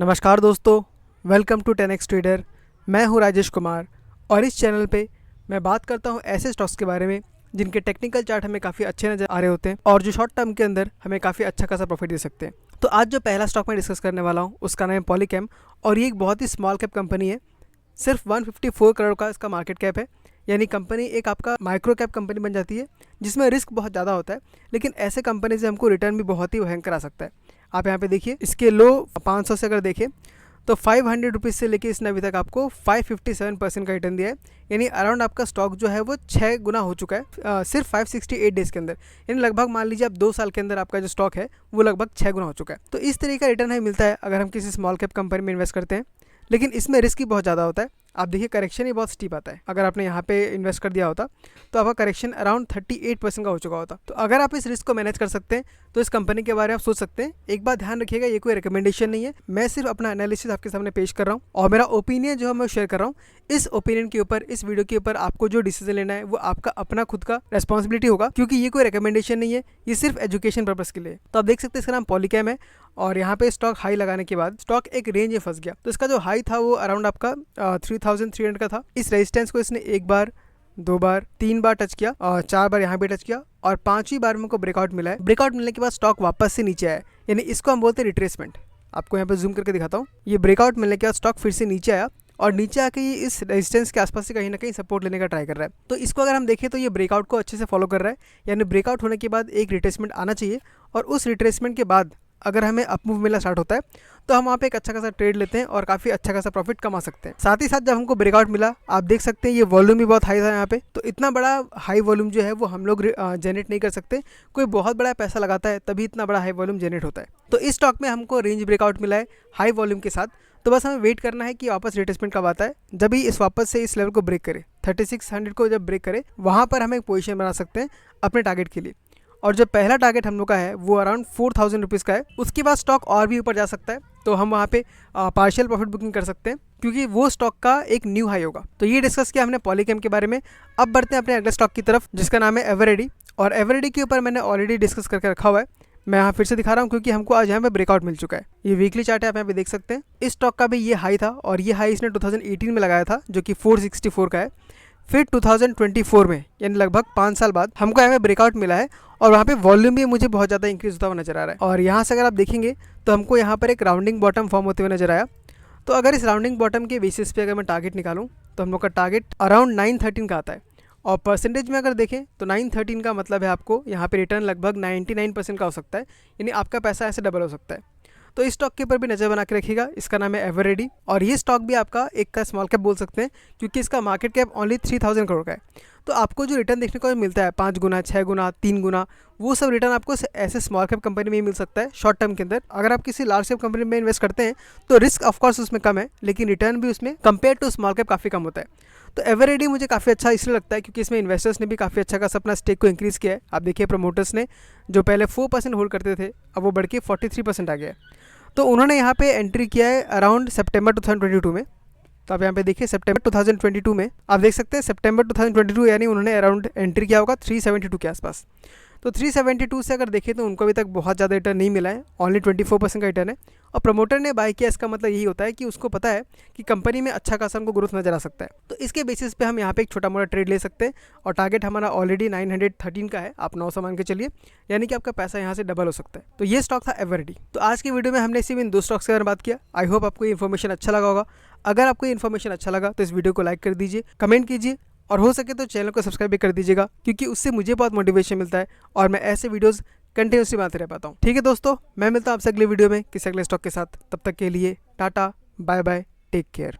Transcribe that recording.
नमस्कार दोस्तों, welcome to 10x trader. मैं हूं राजेश कुमार और इस चैनल पे मैं बात करता हूं ऐसे स्टॉक्स के बारे में जिनके टेक्निकल चार्ट हमें काफ़ी अच्छे नज़र आ रहे होते हैं और जो शॉर्ट टर्म के अंदर हमें काफ़ी अच्छा खासा प्रॉफिट दे सकते हैं। तो आज जो पहला स्टॉक मैं डिस्कस करने वाला हूँ उसका नाम है पॉलीकैम और ये एक बहुत ही स्मॉल कैप कंपनी है। सिर्फ 154 करोड़ का इसका मार्केट कैप है, यानी कंपनी एक आपका माइक्रो कैप कंपनी बन जाती है जिसमें रिस्क बहुत ज़्यादा होता है, लेकिन ऐसे कंपनी से हमको रिटर्न भी बहुत ही भयंकर आ सकता है। आप यहाँ पे देखिए, इसके लो 500 से अगर देखें तो 500 रुपीज़ से लेके इसने अभी तक आपको 557% का रिटर्न दिया है, यानी अराउंड आपका स्टॉक जो है वो 6 गुना हो चुका है सिर्फ 568 डेज़ के अंदर। यानी लगभग मान लीजिए आप 2 साल के अंदर आपका जो स्टॉक है वो लगभग 6 गुना हो चुका है। तो इस तरीके का रिटर्न हमें मिलता है अगर हम किसी स्मॉल कैप कंपनी में इन्वेस्ट करते हैं, लेकिन इसमें रिस्क ही बहुत ज़्यादा होता है। आप देखिए करेक्शन ही बहुत स्टीप आता है। अगर आपने यहाँ पे इन्वेस्ट कर दिया होता तो आपका करेक्शन अराउंड 38% का हो चुका होता। तो अगर आप इस रिस्क को मैनेज कर सकते हैं तो इस कंपनी के बारे में आप सोच सकते हैं। एक बात ध्यान रखिएगा, ये कोई रिकमेंडेशन नहीं है, मैं सिर्फ अपना एनालिसिस आपके सामने पेश कर रहा हूँ और मेरा ओपिनियन जो है मैं शेयर कर रहा हूँ। इस ओपिनियन के ऊपर, इस वीडियो के ऊपर आपको जो डिसीजन लेना है वो आपका अपना खुद का रेस्पॉन्सिबिलिटी होगा, क्योंकि ये कोई रिकमेंडेशन नहीं है, ये सिर्फ एजुकेशन पर्पस के लिए। तो आप देख सकते हैं इसका नाम पॉलीकैम है और यहाँ पे स्टॉक हाई लगाने के बाद स्टॉक एक रेंज में फंस गया। तो इसका जो हाई था वो अराउंड आपका 3300 का था। इस रेजिस्टेंस को इसने एक बार, 2 बार, 3 बार टच किया और 4 बार यहाँ पे टच किया और 5वीं बार में को ब्रेकआउट मिला है। ब्रेकआउट मिलने के बाद स्टॉक वापस से नीचे आया, यानी इसको हम बोलते हैं रिट्रेसमेंट। आपको यहाँ पे जूम करके दिखाता हूँ। ये ब्रेकआउट मिलने के बाद स्टॉक फिर से नीचे आया और नीचे आके ये इस रेजिस्टेंस के आसपास से कहीं ना कहीं सपोर्ट लेने का ट्राई कर रहा है। तो इसको अगर हम देखें तो ये ब्रेकआउट को अच्छे से फॉलो कर रहा है, यानी ब्रेकआउट होने के बाद एक रिट्रेसमेंट आना चाहिए और उस रिट्रेसमेंट के बाद अगर हमें अप मूव मिलना स्टार्ट होता है तो हम वहाँ पे एक अच्छा खासा ट्रेड लेते हैं और काफ़ी अच्छा खासा प्रॉफिट कमा सकते हैं। साथ ही साथ जब हमको ब्रेकआउट मिला, आप देख सकते हैं ये वॉल्यूम भी बहुत हाई था यहाँ पे। तो इतना बड़ा हाई वॉल्यूम जो है वो हम लोग जनरेट नहीं कर सकते। कोई बहुत बड़ा पैसा लगाता है तभी इतना बड़ा हाई वॉल्यूम जनरेट होता है। तो इस स्टॉक में हमको रेंज ब्रेकआउट मिला है हाई वॉल्यूम के साथ। तो बस हमें वेट करना है कि वापस रिट्रेसमेंट कब आता है। जब ही इस वापस से इस लेवल को ब्रेक करे, 3600 को जब ब्रेक करे, वहाँ पर हम एक पोजीशन बना सकते हैं अपने टारगेट के लिए। और जो पहला टारगेट हम लोग का है वो अराउंड 4000 रुपीज़ का है। उसके बाद स्टॉक और भी ऊपर जा सकता है, तो हम वहाँ पे पार्शियल प्रॉफिट बुकिंग कर सकते हैं, क्योंकि वो स्टॉक का एक न्यू हाई होगा। तो ये डिस्कस किया हमने पॉलीकैम के बारे में। अब बढ़ते हैं अपने अगले स्टॉक की तरफ, जिसका नाम है एवरेडी। और एवरेडी के ऊपर मैंने ऑलरेडी डिस्कस करके रखा हुआ है, मैं यहाँ फिर से दिखा रहा हूँ क्योंकि हमको आज यहाँ पे ब्रेकआउट मिल चुका है। ये वीकली चार्ट है, आप यहाँ पे देख सकते हैं। इस स्टॉक का भी ये हाई था और ये हाई इसने 2018 में लगाया था जो कि 464 का है। फिर 2024 में, यानी लगभग 5 साल बाद हमको यहाँ पे ब्रेकआउट मिला है और वहाँ पे वॉल्यूम भी मुझे बहुत ज़्यादा इंक्रीज होता हुआ नजर आ रहा है। और यहाँ से अगर आप देखेंगे तो हमको यहाँ पर एक राउंडिंग बॉटम फॉर्म होते हुए नजर आया। तो अगर इस राउंडिंग बॉटम के बेसिस पे अगर मैं टारगेट निकालूँ तो हम लोग का टारगेट अराउंड 913 का आता है। और परसेंटेज में अगर देखें तो 913 का मतलब है आपको यहाँ पे रिटर्न लगभग 99% का हो सकता है, यानी आपका पैसा ऐसे डबल हो सकता है। तो इस स्टॉक के ऊपर भी नज़र बना के रखिएगा। इसका नाम है एवरेडी और ये स्टॉक भी आपका एक का स्मॉल कैप बोल सकते हैं, क्योंकि इसका मार्केट कैप ओनली 3000 करोड़ का है। तो आपको जो रिटर्न देखने को मिलता है 5 गुना, 6 गुना, 3 गुना, वो सब रिटर्न आपको ऐसे स्मॉल कैप कंपनी में ही मिल सकता है शॉर्ट टर्म के अंदर। अगर आप किसी लार्ज कैप कंपनी में इन्वेस्ट करते हैं तो रिस्क ऑफकोर्स उसमें कम है, लेकिन रिटर्न भी उसमें कंपेयर टू स्मॉल कैप काफ़ी कम होता है। तो एवरेडी मुझे काफ़ी अच्छा इसलिए लगता है क्योंकि इसमें इन्वेस्टर्स ने भी काफ़ी अच्छा खासा अपना स्टेक को इंक्रीज़ किया है। आप देखिए प्रमोटर्स ने जो पहले 4% होल्ड करते थे, अब वो बढ़ के 43% आ गया है। तो उन्होंने यहाँ पे एंट्री किया है अराउंड सितंबर 2022 में। तो आप यहाँ पे देखिए सितंबर 2022 में आप देख सकते हैं सितंबर 2022, यानी उन्होंने अराउंड एंट्री किया होगा 372 के आसपास। तो 372 से अगर देखें तो उनको अभी तक बहुत ज़्यादा रिटर्न नहीं मिला है, ओनली 24% का रिटर्न है। और प्रमोटर ने बाय किया, इसका मतलब यही होता है कि उसको पता है कि कंपनी में अच्छा खासा हमको ग्रोथ नजर आ सकता है। तो इसके बेसिस पे हम यहाँ पे एक छोटा मोटा ट्रेड ले सकते हैं और टारगेट हमारा ऑलरेडी 913 का है, आप 900 मान के चलिए, यानी कि आपका पैसा यहाँ से डबल हो सकता है। तो ये स्टॉक था एवरेडी। तो आज की वीडियो में हमने सिर्फ इन 2 स्टॉक्स के बारे में बात किया। आई होप आपको ये इन्फॉर्मेशन अच्छा लगा होगा। अगर आपको ये इन्फॉर्मेशन अच्छा लगा तो इस वीडियो को लाइक कर दीजिए, कमेंट कीजिए और हो सके तो चैनल को सब्सक्राइब भी कर दीजिएगा, क्योंकि उससे मुझे बहुत मोटिवेशन मिलता है और मैं ऐसे वीडियोस कंटिन्यूसली बनाते रह पाता हूँ। ठीक है दोस्तों, मैं मिलता हूँ आपसे अगले वीडियो में किसी अगले स्टॉक के साथ। तब तक के लिए tata, bye bye, take care.